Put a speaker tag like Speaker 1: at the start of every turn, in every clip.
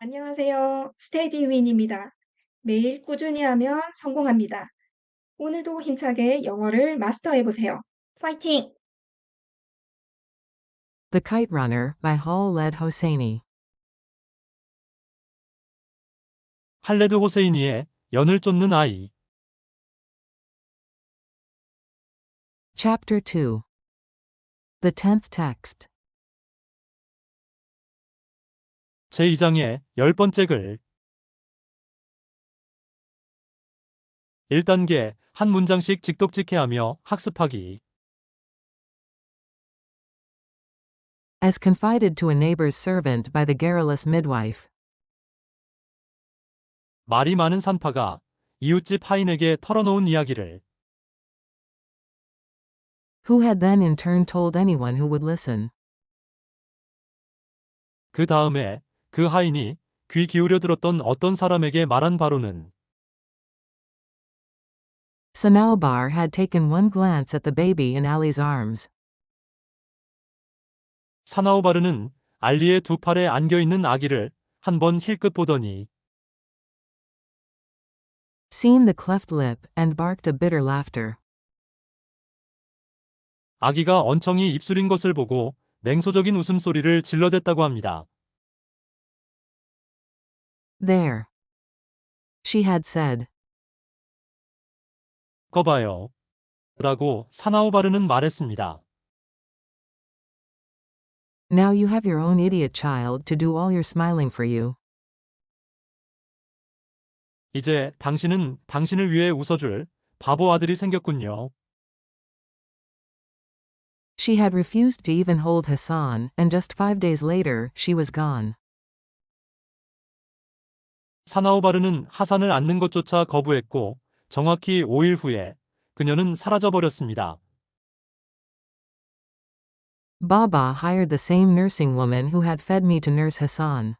Speaker 1: 안녕하세요. 스테디윈입니다. 매일 꾸준히 하면 성공합니다. 오늘도 힘차게 영어를 마스터해 보세요. 파이팅!
Speaker 2: The Kite Runner by Khaled Hosseini.
Speaker 3: 할레드 호세이니의 연을 쫓는 아이.
Speaker 2: Chapter 2. The 10th text.
Speaker 3: 제2장의 10번째 글. 1단계, 한 문장씩 직독직해하며 학습하기.
Speaker 2: As confided to a neighbor's servant by the garrulous midwife.
Speaker 3: 말이 많은 산파가 이웃집 하인에게 털어놓은 이야기를.
Speaker 2: Who had then in turn told anyone who would listen.
Speaker 3: 그 다음에 그 하인이 귀 기울여 들었던 어떤 사람에게 말한 바로는
Speaker 2: Sanaubar had taken one glance at the baby in Ali's arms.
Speaker 3: 사나우바르는 알리의 두 팔에 안겨있는 아기를 한번 힐끗 보더니
Speaker 2: Seen the cleft lip and barked a bitter laughter.
Speaker 3: 아기가 언청이 입술인 것을 보고 냉소적인 웃음소리를 질러댔다고 합니다.
Speaker 2: There. She had said.
Speaker 3: 거봐요. 라고 사나우바르는 말했습니다.
Speaker 2: Now you have your own idiot child to do all your smiling for you.
Speaker 3: 이제 당신은 당신을 위해 웃어줄 바보 아들이 생겼군요.
Speaker 2: She had refused to even hold Hassan, and just 5 days later, she was gone.
Speaker 3: 사나우바르는 하산을 안는 것조차 거부했고 정확히 5일 후에 그녀는 사라져버렸습니다.
Speaker 2: Baba hired the same nursing woman who had fed me to nurse Hassan.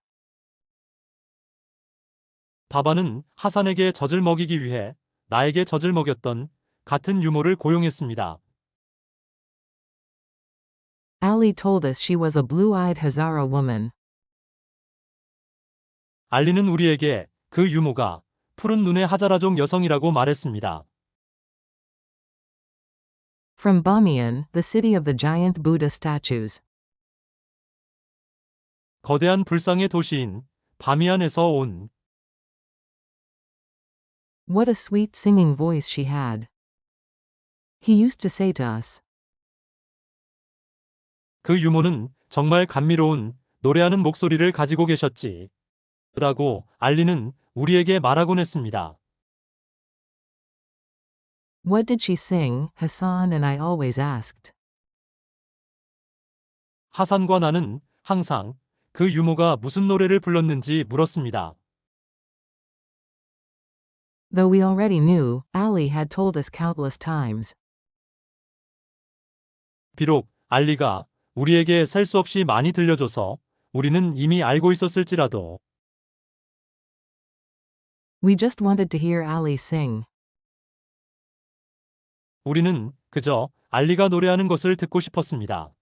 Speaker 3: 바바는 하산에게 젖을 먹이기 위해 나에게 젖을 먹였던 같은 유모를 고용했습니다.
Speaker 2: Ali told us she was a blue-eyed Hazara woman.
Speaker 3: 알리는 우리에게 그 유모가 푸른 눈의 하자라족 여성이라고 말했습니다.
Speaker 2: From Bamiyan, the city of the giant Buddha statues.
Speaker 3: 거대한 불상의 도시인 바미안에서 온.
Speaker 2: What a sweet singing voice she had. He used to say to us.
Speaker 3: 그 유모는 정말 감미로운 노래하는 목소리를 가지고 계셨지. 라고 알리는 우리에게 말하곤 했습니다.
Speaker 2: What did she sing? Hassan and I always asked.
Speaker 3: 하산과 나는 항상 그 유모가 무슨 노래를 불렀는지 물었습니다.
Speaker 2: Though we already knew, Ali had told us countless times.
Speaker 3: 비록 알리가 우리에게 셀 수 없이 많이 들려줘서 우리는 이미 알고 있었을지라도
Speaker 2: We just wanted to hear Ali sing.
Speaker 3: 우리는 그저 알리가 노래하는 것을 듣고 싶었습니다.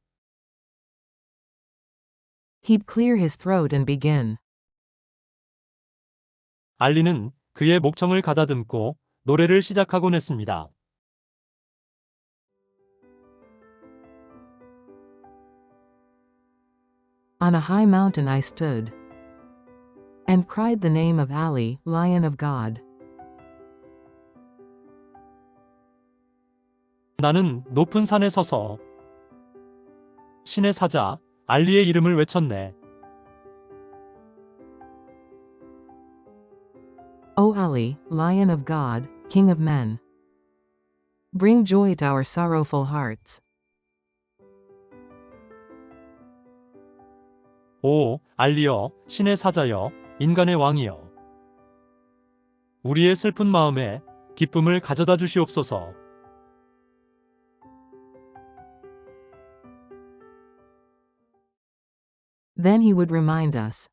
Speaker 2: He'd clear his throat and begin.
Speaker 3: 알리는 그의 목청을 가다듬고 노래를 시작하곤 했습니다.
Speaker 2: On a high mountain I stood and cried the name of Ali, Lion of God.
Speaker 3: 나는 높은 산에 서서 신의 사자 알리의 이름을 외쳤네.
Speaker 2: O Ali, Lion of God, King of men. Bring joy to our sorrowful hearts.
Speaker 3: 오, 알리여, 신의 사자여, 인간의 왕이여. 우리의 슬픈 마음에 기쁨을 가져다 주시옵소서.
Speaker 2: Then he would remind us.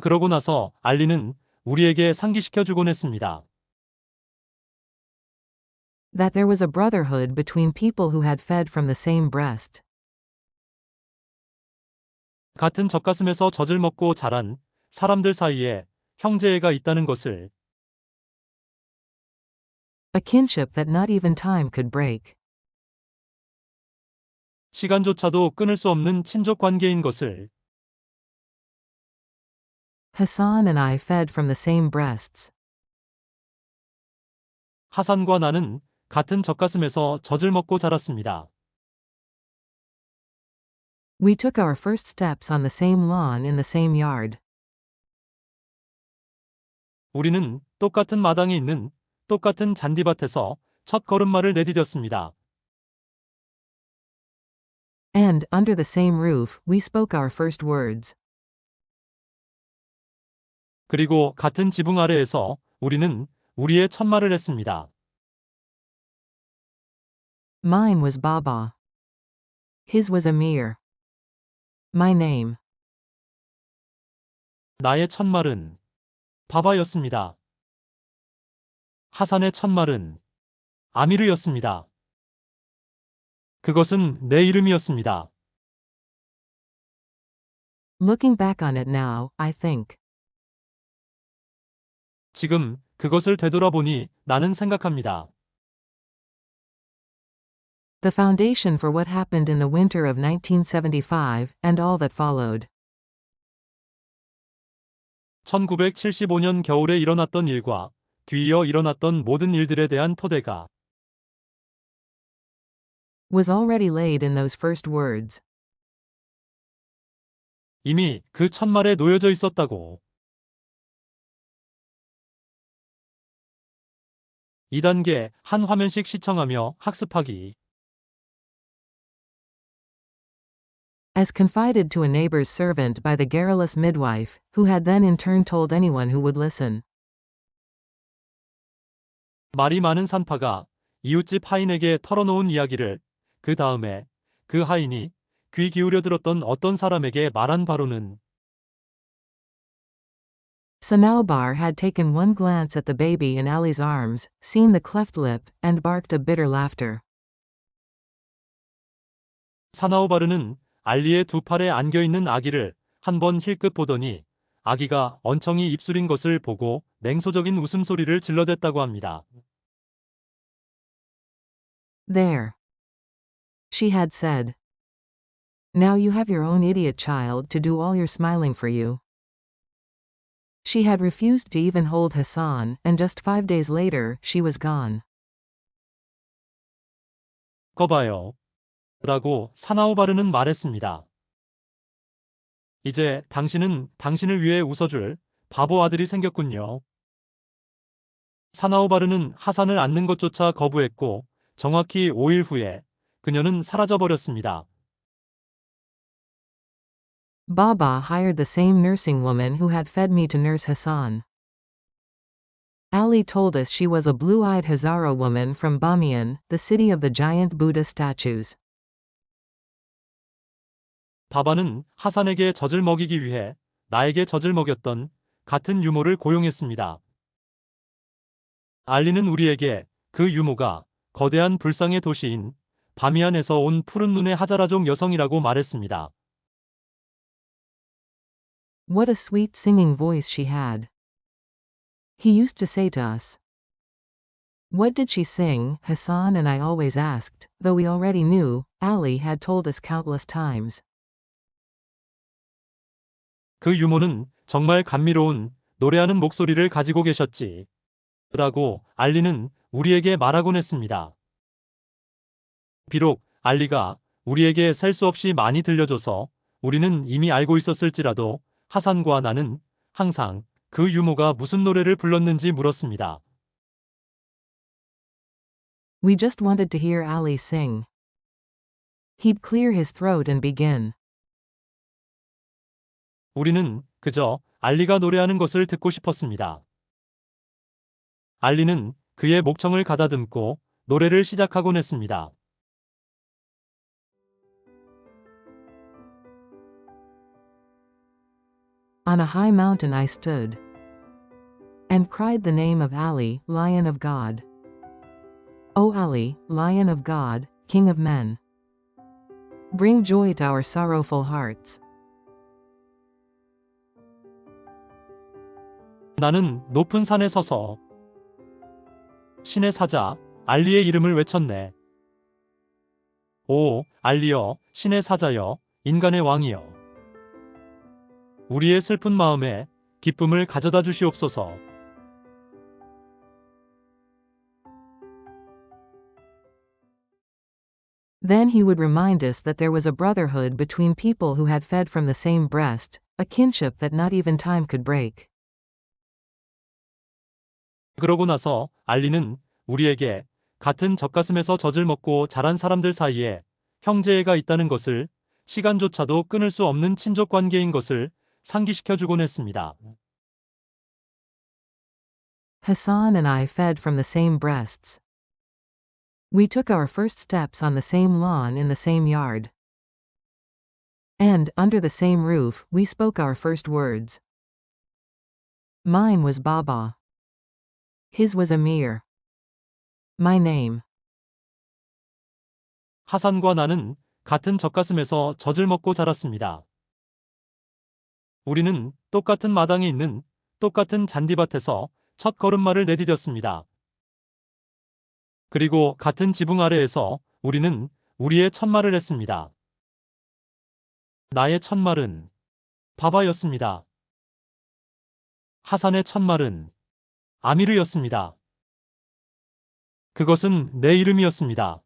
Speaker 3: 그러고 나서 알리는 우리에게 상기시켜 주곤 했습니다.
Speaker 2: That there was a brotherhood between people who had fed from the same breast.
Speaker 3: 같은 젖가슴에서 젖을 먹고 자란 사람들 사이에 형제애가 있다는 것을,
Speaker 2: A kinship that not even time could break.
Speaker 3: 시간조차도 끊을 수 없는 친족 관계인 것을,
Speaker 2: Hassan and I fed from the same breasts.
Speaker 3: 하산과 나는 같은 젖가슴에서 젖을 먹고 자랐습니다.
Speaker 2: We took our first steps on the same lawn in the same yard.
Speaker 3: 우리는 똑같은 마당에 있는 똑같은 잔디밭에서 첫 걸음마를 내디뎠습니다.
Speaker 2: And, under the same roof, we spoke our first words.
Speaker 3: 그리고 같은 지붕 아래에서 우리는 우리의 첫 말을 했습니다.
Speaker 2: Mine was Baba. His was Amir. My name.
Speaker 3: 나의 첫 말은 바바였습니다. 하산의 첫 말은 아미르였습니다. 그것은 내 이름이었습니다.
Speaker 2: Looking back on it now, I think.
Speaker 3: 지금 그것을 되돌아보니 나는 생각합니다.
Speaker 2: The foundation for what happened in the winter of 1975, and all that followed.
Speaker 3: 1975년 겨울에 일어났던 일과 뒤이어 일어났던 모든 일들에 대한 토대가
Speaker 2: Was already laid in those first words.
Speaker 3: 이미 그 첫말에 놓여져 있었다고. 2단계 한 화면씩 시청하며 학습하기.
Speaker 2: As confided to a neighbor's servant by the garrulous midwife, who had then in turn told anyone who would listen.
Speaker 3: 말이 많은 산파가 이웃집 하인에게 털어놓은 이야기를 그 다음에 그 하인이 귀 기울여 들었던 어떤 사람에게 말한 바로는
Speaker 2: Sanaubar had taken one glance at the baby in Ali's arms, seen the cleft lip, and barked a bitter laughter.
Speaker 3: 사나우바르는 알리의 두 팔에 안겨있는 아기를 한 번 힐끗 보더니 아기가 언청이 입술인 것을 보고 냉소적인 웃음소리를 질러댔다고 합니다.
Speaker 2: There. She had said. Now you have your own idiot child to do all your smiling for you. She had refused to even hold Hassan, and just 5 days later, she was gone.
Speaker 3: 거봐요. 라고 사나우바르는 말했습니다. 이제 당신은 당신을 위해 웃어줄 바보 아들이 생겼군요. 사나우바르는 하산을 안는 것조차 거부했고 정확히 5일 후에 그녀는 사라져버렸습니다.
Speaker 2: Baba hired the same nursing woman who had fed me to nurse Hassan. Ali told us she was a blue-eyed Hazara woman from Bamiyan, the city of the giant Buddha statues.
Speaker 3: 바바는 하산에게 젖을 먹이기 위해 나에게 젖을 먹였던 같은 유모를 고용했습니다. 알리는 우리에게 그 유모가 거대한 불상의 도시인 바미안에서 온 푸른 눈의 하자라족 여성이라고 말했습니다.
Speaker 2: What a sweet singing voice she had. He used to say to us. What did she sing? Hassan and I always asked, though we already knew, Ali had told us countless times.
Speaker 3: 그 유모는 정말 감미로운 노래하는 목소리를 가지고 계셨지. 라고 알리는 우리에게 말하곤 했습니다. 비록 알리가 우리에게 셀 수 없이 많이 들려줘서 우리는 이미 알고 있었을지라도 하산과 나는 항상 그 유모가 무슨 노래를 불렀는지 물었습니다.
Speaker 2: We just wanted to hear Ali sing. He'd clear his throat and begin.
Speaker 3: 우리는 그저 알리가 노래하는 것을 듣고 싶었습니다. 알리는 그의 목청을 가다듬고 노래를 시작하곤 했습니다.
Speaker 2: On a high mountain I stood and cried the name of Ali, Lion of God. O Ali, Lion of God, King of men. Bring joy to our sorrowful hearts.
Speaker 3: 나는 높은 산에 서서 신의 사자, 알리의 이름을 외쳤네. 오, 알리여, 신의 사자여, 인간의 왕이여. 우리의 슬픈 마음에 기쁨을 가져다 주시옵소서.
Speaker 2: Then he would remind us that there was a brotherhood between people who had fed from the same breast, a kinship that not even time could break.
Speaker 3: 그러고 나서 알리는 우리에게 같은 젖가슴에서 젖을 먹고 자란 사람들 사이에 형제애가 있다는 것을, 시간조차도 끊을 수 없는 친족 관계인 것을 상기시켜 주곤 했습니다.
Speaker 2: Hassan and I fed from the same breasts. We took our first steps on the same lawn in the same yard. And, under the same roof, we spoke our first words. Mine was Baba. His was Amir. My name.
Speaker 3: 하산과 나는 같은 젖가슴에서 젖을 먹고 자랐습니다. 우리는 똑같은 마당에 있는 똑같은 잔디밭에서 첫 걸음마를 내디뎠습니다. 그리고 같은 지붕 아래에서 우리는 우리의 첫말을 했습니다. 나의 첫말은 바바였습니다. 하산의 첫말은 아미르였습니다. 그것은 내 이름이었습니다.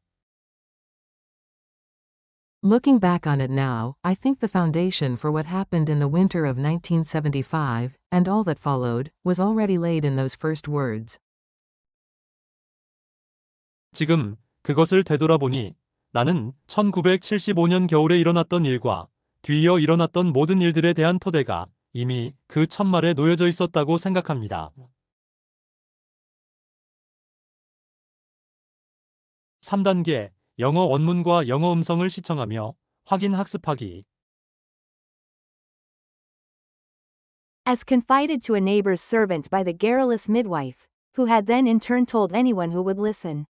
Speaker 2: Looking back on it now, I think the foundation for what happened in the winter of 1975, and all that followed, was already laid in those first words.
Speaker 3: 지금 그것을 되돌아보니 나는 1975년 겨울에 일어났던 일과 뒤이어 일어났던 모든 일들에 대한 토대가 이미 그 첫말에 놓여져 있었다고 생각합니다. 3단계 영어 원문과 영어 음성을 시청하며 확인 학습하기.
Speaker 4: As confided to a neighbor's servant by the garrulous midwife, who had then in turn told anyone who would listen.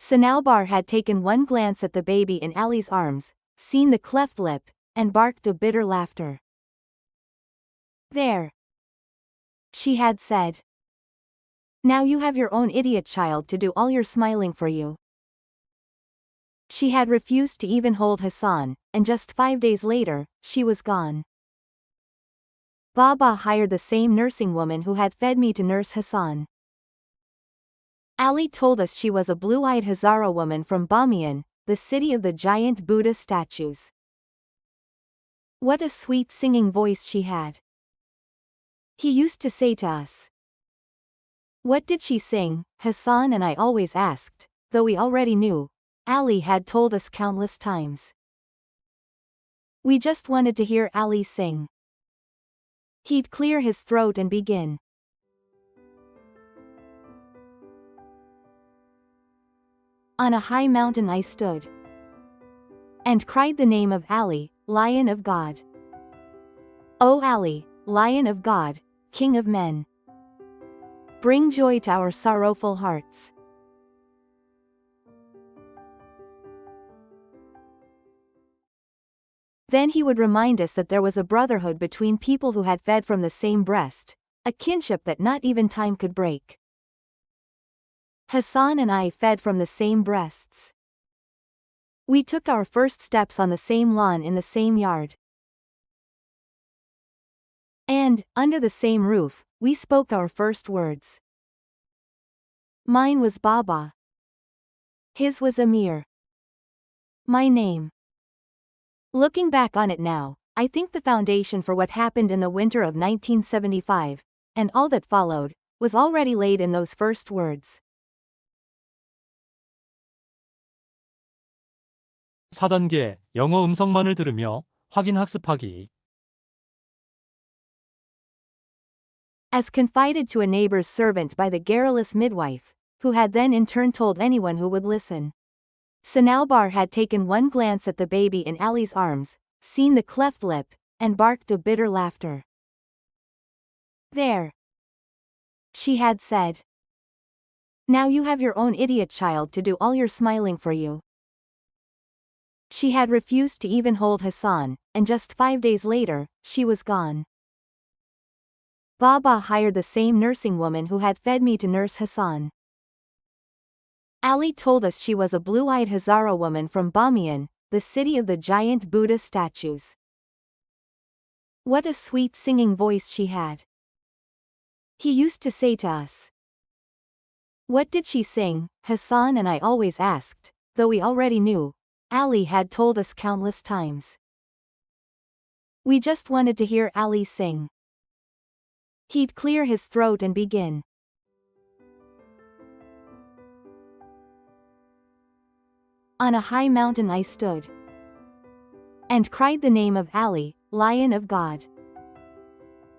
Speaker 4: Sanaubar had taken one glance at the baby in Ali's arms, seen the cleft lip, and barked a bitter laughter. There, she had said. Now you have your own idiot child to do all your smiling for you. She had refused to even hold Hassan, and just 5 days later, she was gone. Baba hired the same nursing woman who had fed me to nurse Hassan. Ali told us she was a blue-eyed Hazara woman from Bamiyan, the city of the giant Buddha statues. What a sweet singing voice she had. He used to say to us. What did she sing? Hassan and I always asked, though we already knew. Ali had told us countless times. We just wanted to hear Ali sing. He'd clear his throat and begin. On a high mountain I stood and cried the name of Ali, Lion of God. O Ali, Lion of God, King of men. Bring joy to our sorrowful hearts. Then he would remind us that there was a brotherhood between people who had fed from the same breast, a kinship that not even time could break. Hassan and I fed from the same breasts. We took our first steps on the same lawn in the same yard. And, under the same roof, we spoke our first words. Mine was Baba. His was Amir. My name. Looking back on it now, I think the foundation for what happened in the winter of 1975, and all that followed, was already laid in those first words.
Speaker 3: 4단계 영어 음성만을 들으며 확인 학습하기.
Speaker 4: As confided to a neighbor's servant by the garrulous midwife, who had then in turn told anyone who would listen. Sanaubar had taken one glance at the baby in Ali's arms, seen the cleft lip, and barked a bitter laughter. There, she had said. Now you have your own idiot child to do all your smiling for you. She had refused to even hold Hassan, and just 5 days later, she was gone. Baba hired the same nursing woman who had fed me to nurse Hassan. Ali told us she was a blue-eyed Hazara woman from Bamiyan, the city of the giant Buddha statues. What a sweet singing voice she had. He used to say to us. What did she sing? Hassan and I always asked, though we already knew. Ali had told us countless times. We just wanted to hear Ali sing. He'd clear his throat and begin. On a high mountain I stood and cried the name of Ali, Lion of God.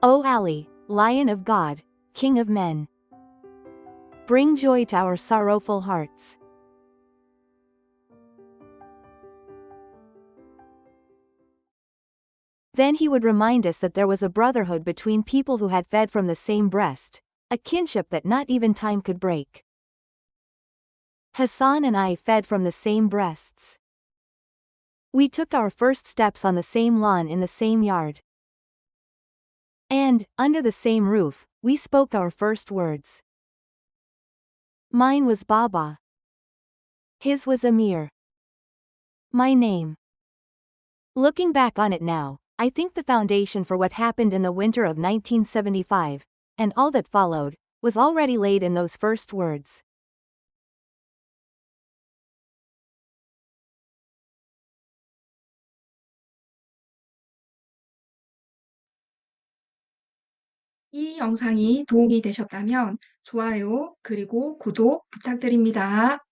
Speaker 4: O Ali, Lion of God, King of men. Bring joy to our sorrowful hearts. Then he would remind us that there was a brotherhood between people who had fed from the same breast, a kinship that not even time could break. Hassan and I fed from the same breasts. We took our first steps on the same lawn in the same yard. And, under the same roof, we spoke our first words. Mine was Baba. His was Amir. My name. Looking back on it now, I think the foundation for what happened in the winter of 1975, and all that followed, was already laid in those first words.
Speaker 1: 이 영상이 도움이 되셨다면 좋아요 그리고 구독 부탁드립니다.